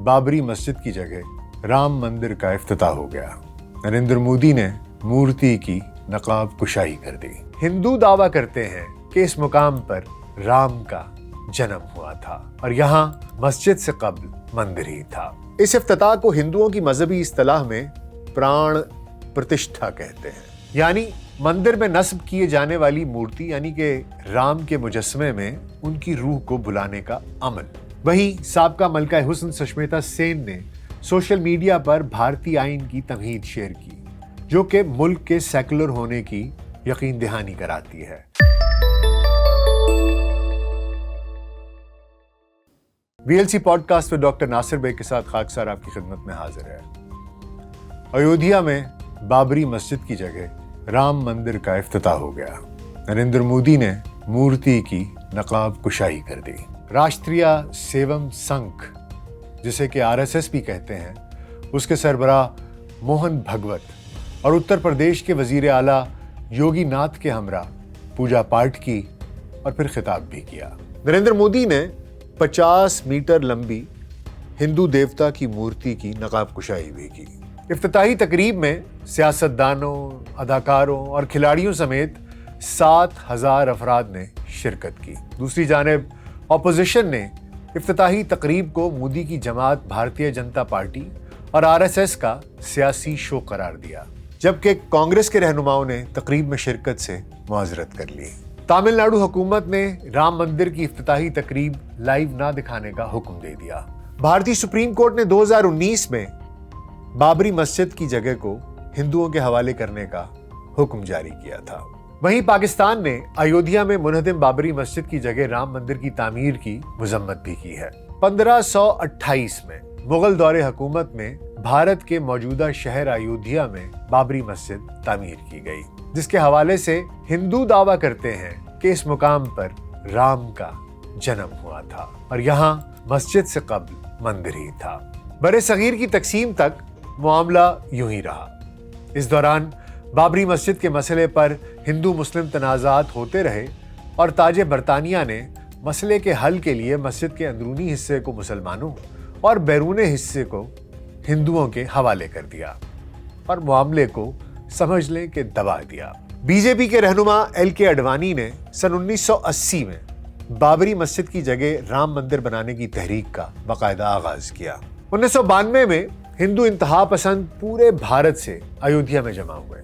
बाबरी मस्जिद की जगह राम मंदिर का इफ्तिताह हो गया। नरेंद्र मोदी ने मूर्ति की नकाब कुशाई कर दी। हिंदू दावा करते हैं कि इस मुकाम पर राम का जन्म हुआ था और यहाँ मस्जिद से कब्ल मंदिर ही था। इस इफ्तिताह को हिंदुओं की मजहबी इस्तिलाह में प्राण प्रतिष्ठा कहते हैं, यानी मंदिर में नस्ब किए जाने वाली मूर्ति यानी कि राम के मुजस्समे में उनकी रूह को बुलाने का अमल। वहीं साबका मलका हुस्न सुष्मिता सेन ने सोशल मीडिया पर भारतीय आईन की तमहीद शेयर की, जो कि मुल्क के सेकुलर होने की यकीन दहानी कराती है। VLC पॉडकास्ट में डॉक्टर नासिर बेग के साथ खाकसार आपकी खिदमत में हाजिर है। अयोध्या में बाबरी मस्जिद की जगह राम मंदिर का इफ्तिताह हो गया। नरेंद्र मोदी ने मूर्ति की नकाब कुशाई कर दी। राष्ट्रीय सेवम संघ, जिसे कि RSS भी कहते हैं, उसके सरबराह मोहन भगवत और उत्तर प्रदेश के वजीर आला योगी नाथ के हमरा पूजा पाठ की और फिर खिताब भी किया। नरेंद्र मोदी ने 50 मीटर लंबी हिंदू देवता की मूर्ति की नकाब कुशाई भी की। इफ्तिताही तकरीब में सियासतदानों, अदाकारों और खिलाड़ियों समेत 7,000 अफराद ने शिरकत की। दूसरी जानिब अपोजिशन ने इफ्तिताही तकरीब को मोदी की जमात भारतीय जनता पार्टी और RSS का सियासी शो करार दिया, जबकि कांग्रेस के रहनुमाओं ने तकरीब में शिरकत से मुआजरत कर ली। तमिलनाडु हुकूमत ने राम मंदिर की इफ्तिताही तकरीब लाइव ना दिखाने का हुक्म दे दिया। भारतीय सुप्रीम कोर्ट ने 2019 में बाबरी मस्जिद की जगह को हिंदुओं के हवाले करने का हुक्म जारी किया था। वहीं पाकिस्तान ने अयोध्या में मुनहदिम बाबरी मस्जिद की जगह राम मंदिर की तामीर की मजम्मत भी की है। 1528 में मुगल दौरे हुकूमत में भारत के मौजूदा शहर अयोध्या में बाबरी मस्जिद तामीर की गई, जिसके हवाले से हिंदू दावा करते हैं कि इस मुकाम पर राम का जन्म हुआ था और यहाँ मस्जिद से कब्ल मंदिर ही था। बड़े सगीर की तकसीम तक मामला यूं ही रहा। इस दौरान बाबरी मस्जिद के मसले पर हिंदू मुस्लिम तनाज़ात होते रहे और ताजे बरतानिया ने मसले के हल के लिए मस्जिद के अंदरूनी हिस्से को मुसलमानों और बैरूनी हिस्से को हिंदुओं के हवाले कर दिया और मामले को समझ लें कि दबा दिया। बीजेपी के रहनुमा LK अडवाणी ने सन 1980 में बाबरी मस्जिद की जगह राम मंदिर बनाने की तहरीक का बाकायदा आगाज किया। 1992 में हिंदू इंतहा पसंद पूरे भारत से अयोध्या में जमा हुए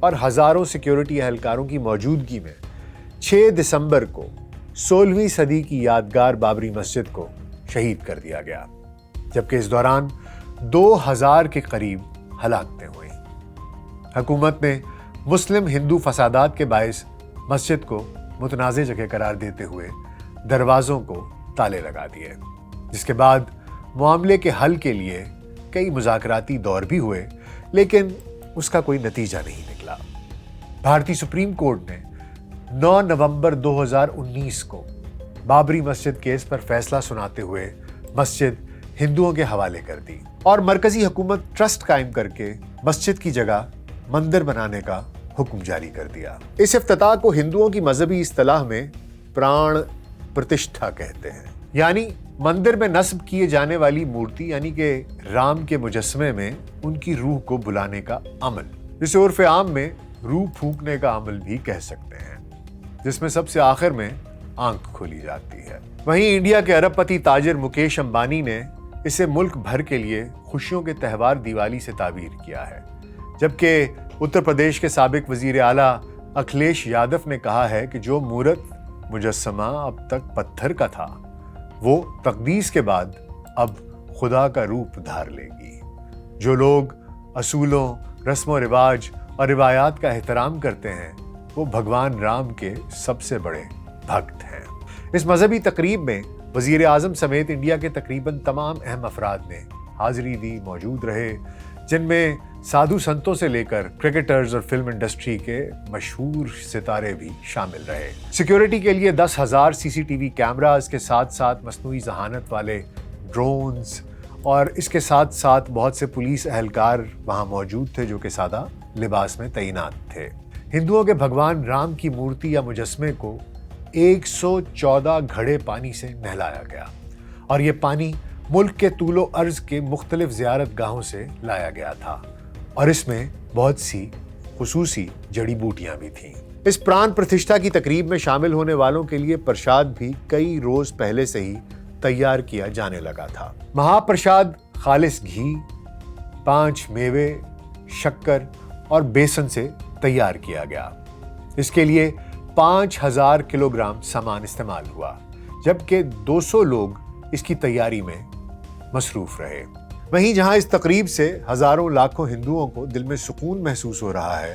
और हजारों सिक्योरिटी एहलकारों की मौजूदगी में 6 दिसंबर को 16वीं सदी की यादगार बाबरी मस्जिद को शहीद कर दिया गया, जबकि इस दौरान 2000 के करीब हलाकतें हुई। हुकूमत ने मुस्लिम हिंदू फसादात के बायस मस्जिद को मुतनाज़े जगह करार देते हुए दरवाज़ों को ताले लगा दिए, जिसके बाद मामले के हल के लिए कई मुज़ाकराती दौर भी हुए, लेकिन उसका कोई नतीजा नहीं निकला। भारतीय सुप्रीम कोर्ट ने 9 नवंबर 2019 को बाबरी मस्जिद केस पर फैसला सुनाते हुए मस्जिद हिंदुओं के हवाले कर दी और मरकजी हुकूमत ट्रस्ट कायम करके मस्जिद की जगह मंदिर बनाने का हुक्म जारी कर दिया। इस इफ्तिताह को हिंदुओं की मजहबी इस्तिलाह में प्राण प्रतिष्ठा कहते हैं, यानी मंदिर में नस्ब किए जाने वाली मूर्ति यानी कि राम के मुजस्समे में उनकी रूह को बुलाने का अमल, जिसे उर्फ आम में रूह फूंकने का अमल भी कह सकते हैं, जिसमें सबसे आखिर में आंख खोली जाती है। वहीं इंडिया के अरबपति ताजिर मुकेश अंबानी ने इसे मुल्क भर के लिए खुशियों के त्यौहार दिवाली से ताबीर किया है, जबकि उत्तर प्रदेश के साबिक वजीर आला अखिलेश यादव ने कहा है कि जो मूर्त मुजस्समा अब तक पत्थर का था, वो तकदीस के बाद अब खुदा का रूप धार लेगी। जो लोग असूलों, रस्म रिवाज और रिवायात का एहतराम करते हैं, वो भगवान राम के सबसे बड़े भक्त हैं। इस मजहबी तकरीब में वजीर आजम समेत इंडिया के तकरीबन तमाम अहम अफराद ने हाजिरी दी, मौजूद रहे, जिनमें साधु संतों से लेकर क्रिकेटर्स और फिल्म इंडस्ट्री के मशहूर सितारे भी शामिल रहे। सिक्योरिटी के लिए 10,000 CCTV कैमरास के साथ साथ मसनूई जहानत वाले ड्रोन्स और इसके साथ साथ बहुत से पुलिस एहलकार वहां मौजूद थे जो कि सादा लिबास में तैनात थे। हिंदुओं के भगवान राम की मूर्ति या मुजस्मे को 114 घड़े पानी से नहलाया गया और ये पानी ملک کے طول و عرض کے مختلف زیارت گاہوں سے لایا گیا تھا اور اس میں بہت سی خصوصی جڑی بوٹیاں بھی تھیں۔ اس پران پرتشٹھا کی تقریب میں شامل ہونے والوں کے لیے پرشاد بھی کئی روز پہلے سے ہی تیار کیا جانے لگا تھا۔ مہا پرشاد خالص گھی، 5 میوے، شکر اور بیسن سے تیار کیا گیا۔ اس کے لیے 5000 کلوگرام سامان استعمال ہوا، جبکہ 200 لوگ اس کی تیاری میں مصروف رہے۔ وہیں جہاں اس تقریب سے ہزاروں لاکھوں ہندوؤں کو دل میں سکون محسوس ہو رہا ہے،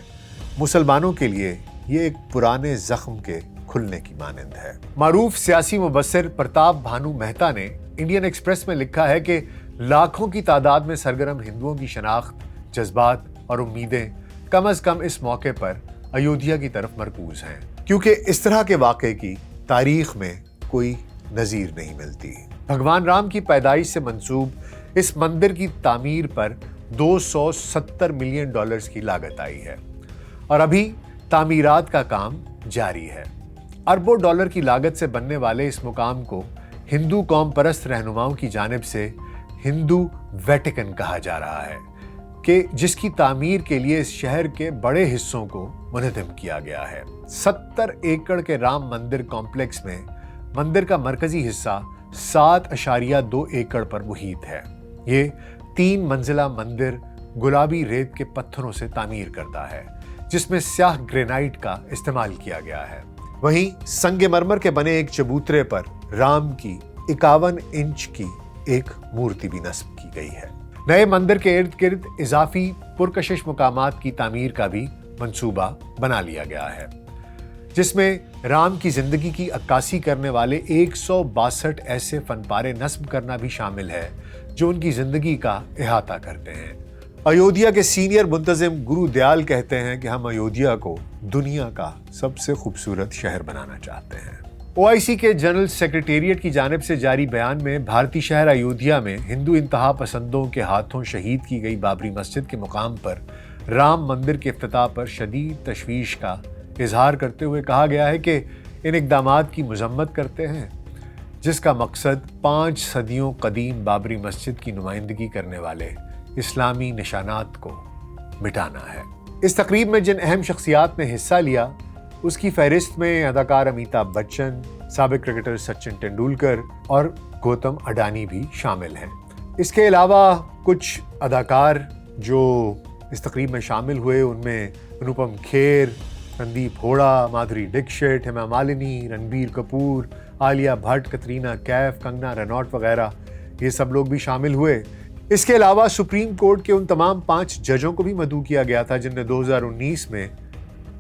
مسلمانوں کے لیے یہ ایک پرانے زخم کے کھلنے کی مانند ہے۔ معروف سیاسی مبصر پرتاپ بھانو مہتا نے انڈین ایکسپریس میں لکھا ہے کہ لاکھوں کی تعداد میں سرگرم ہندوؤں کی شناخت، جذبات اور امیدیں کم از کم اس موقع پر ایودھیا کی طرف مرکوز ہیں، کیونکہ اس طرح کے واقعے کی تاریخ میں کوئی نظیر نہیں ملتی۔ بھگوان رام کی پیدائش سے منسوب اس مندر کی تعمیر پر $270 ملین کی لاگت آئی ہے اور ابھی تعمیرات کا کام جاری ہے۔ اربوں ڈالر کی لاگت سے بننے والے اس مقام کو ہندو قوم پرست رہنماؤں کی جانب سے ہندو ویٹیکن کہا جا رہا ہے، کہ جس کی تعمیر کے لیے اس شہر کے بڑے حصوں کو منہدم کیا گیا ہے۔ 70 ایکڑ کے رام مندر کمپلیکس میں مندر کا مرکزی حصہ 7.2 ایکڑ پر محیط ہے۔ یہ 3 منزلہ مندر گلابی ریت کے پتھروں سے تعمیر کردہ ہے، جس میں سیاہ گرینائٹ کا استعمال کیا گیا ہے۔ وہیں سنگ مرمر کے بنے ایک چبوترے پر رام کی 51 انچ کی ایک مورتی بھی نصب کی گئی ہے۔ نئے مندر کے ارد گرد اضافی پرکشش مقامات کی تعمیر کا بھی منصوبہ بنا لیا گیا ہے، جس میں رام کی زندگی کی عکاسی کرنے والے 162 ایسے فن پارے نصب کرنا بھی شامل ہے جو ان کی زندگی کا احاطہ کرتے ہیں۔ ایودھیا کے سینئر منتظم گرو دیال کہتے ہیں کہ ہم ایودھیا کو دنیا کا سب سے خوبصورت شہر بنانا چاہتے ہیں۔ OIC کے جنرل سیکریٹریٹ کی جانب سے جاری بیان میں بھارتی شہر ایودھیا میں ہندو انتہا پسندوں کے ہاتھوں شہید کی گئی بابری مسجد کے مقام پر رام مندر کے افتتاح پر شدید تشویش کا اظہار کرتے ہوئے کہا گیا ہے کہ ان اقدامات کی مذمت کرتے ہیں، جس کا مقصد 5 صدیوں قدیم بابری مسجد کی نمائندگی کرنے والے اسلامی نشانات کو مٹانا ہے۔ اس تقریب میں جن اہم شخصیات نے حصہ لیا، اس کی فہرست میں اداکار امیتابھ بچن، سابق کرکٹر سچن تینڈولکر اور گوتم اڈانی بھی شامل ہیں۔ اس کے علاوہ کچھ اداکار جو اس تقریب میں شامل ہوئے، ان میں انوپم کھیر، رندیپ ہوڑا، مادھوری ڈکشت، ہیما مالنی، رنبیر کپور، عالیہ بھٹ، کترینہ کیف، کنگنا رنوٹ وغیرہ، یہ سب لوگ بھی شامل ہوئے۔ اس کے علاوہ سپریم کورٹ کے ان تمام 5 ججوں کو بھی مدعو کیا گیا تھا جن نے 2019 میں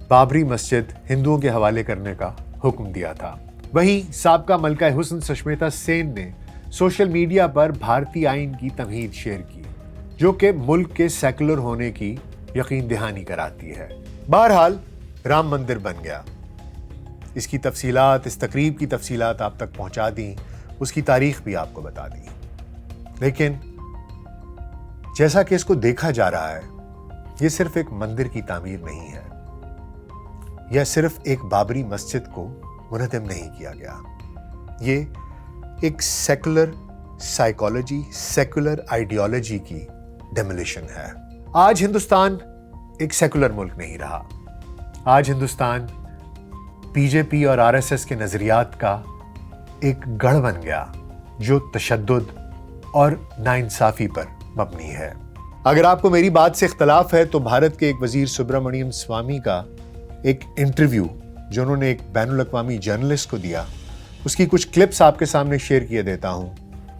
بابری مسجد ہندوؤں کے حوالے کرنے کا حکم دیا تھا۔ وہیں سابقہ ملکہ حسن سشمیتا سین نے سوشل میڈیا پر بھارتی آئین کی تمہید شیئر کی، جو کہ ملک کے سیکولر ہونے کی یقین دہانی کراتی ہے۔ بہرحال رام مندر بن گیا۔ اس کی تفصیلات، اس تقریب کی تفصیلات آپ تک پہنچا دیں، اس کی تاریخ بھی آپ کو بتا دی، لیکن جیسا کہ اس کو دیکھا جا رہا ہے، یہ صرف ایک مندر کی تعمیر نہیں ہے، یا صرف ایک بابری مسجد کو منہدم نہیں کیا گیا، یہ ایک سیکولر سائیکالوجی، سیکولر آئیڈیالوجی کی ڈیمولیشن ہے۔ آج ہندوستان ایک سیکولر ملک نہیں رہا۔ آج ہندوستان BJP اور RSS کے نظریات کا ایک گڑھ بن گیا جو تشدد اور ناانصافی پر مبنی ہے۔ اگر آپ کو میری بات سے اختلاف ہے تو بھارت کے ایک وزیر سبرامنیم سوامی کا ایک انٹرویو جو انہوں نے ایک بین الاقوامی جرنلسٹ کو دیا، اس کی کچھ کلپس آپ کے سامنے شیئر کیے دیتا ہوں۔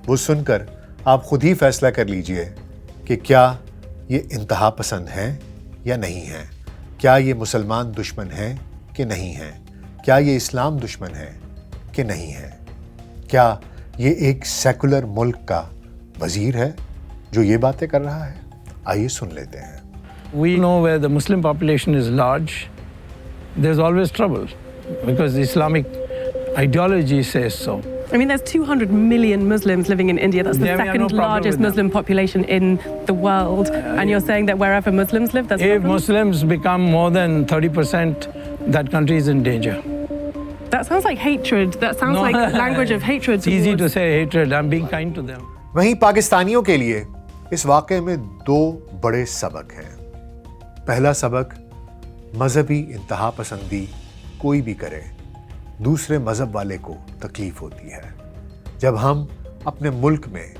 وہ سن کر آپ خود ہی فیصلہ کر لیجئے کہ کیا یہ انتہا پسند ہیں یا نہیں ہیں، کیا یہ مسلمان دشمن ہیں کہ نہیں ہیں، کیا یہ اسلام دشمن ہے کہ نہیں ہے، کیا یہ ایک سیکولر ملک کا وزیر ہے جو یہ باتیں کر رہا ہے؟ آئیے سن لیتے ہیں۔ We know where the Muslim population is large, there's always trouble because the Islamic ideology says so. I mean, there's 200 million Muslims living in India. That's the second largest Muslim population in the world. And you're saying that wherever Muslims live, there's If Muslims become more than 30%, that country is in danger. That sounds like hatred. That sounds like language of hatred. It's easy to say hatred. I'm being kind to them. वहीं पाकिस्तानियों के लिए इस वाक़े में 2 बड़े सबक हैं। पहला सबक, मजहबी इंतहा पसंदी कोई भी करे, दूसरे मजहब वाले को तकलीफ होती है। जब हम अपने मुल्क में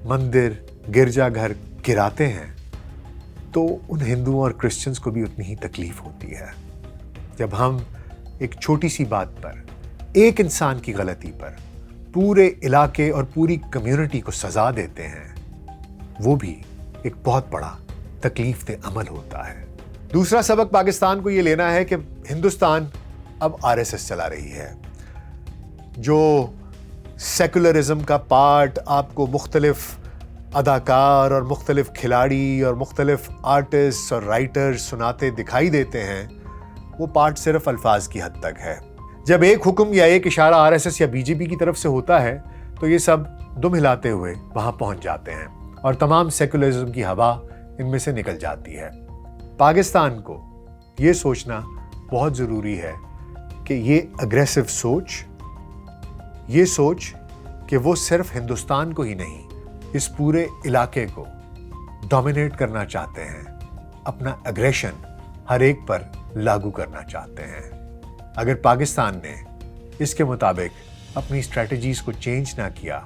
मंदिर, गिरजाघर गिराते हैं तो उन हिंदुओं और क्रिश्चियंस को भी उतनी ही तकलीफ होती है। जब हम एक छोटी सी बात पर, एक इंसान की गलती पर पूरे इलाके और पूरी कम्युनिटी को सज़ा देते हैं, वो भी एक बहुत बड़ा तकलीफ दे अमल होता है। दूसरा सबक पाकिस्तान को ये लेना है कि हिंदुस्तान अब आरएसएस चला रही है, जो सेकुलरिज्म का पार्ट आपको मुख्तलिफ अदाकार और मुख्तलिफ खिलाड़ी और मुख्तलिफ आर्टिस्ट और राइटर्स सुनाते दिखाई देते हैं, वो पार्ट सिर्फ अल्फाज की हद तक है। जब एक हुक्म या एक इशारा आरएसएस या बीजेपी की तरफ से होता है तो ये सब दुम हिलाते हुए वहाँ पहुँच जाते हैं और तमाम सेकुलरिज्म की हवा इनमें से निकल जाती है। पाकिस्तान को ये सोचना बहुत ज़रूरी है कि ये अग्रेसिव सोच, ये सोच कि वो सिर्फ हिंदुस्तान को ही नहीं, इस पूरे इलाके को डोमिनेट करना चाहते हैं, अपना एग्रेशन हर एक पर लागू करना चाहते हैं। अगर पाकिस्तान ने इसके मुताबिक अपनी स्ट्रेटजीज़ को चेंज ना किया,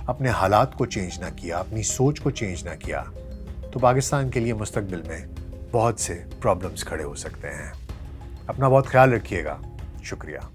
अपने हालात को चेंज ना किया, अपनी सोच को चेंज ना किया, तो पाकिस्तान के लिए मुस्तकबिल में बहुत से प्रॉब्लम्स खड़े हो सकते हैं। अपना बहुत ख्याल रखिएगा। शुक्रिया।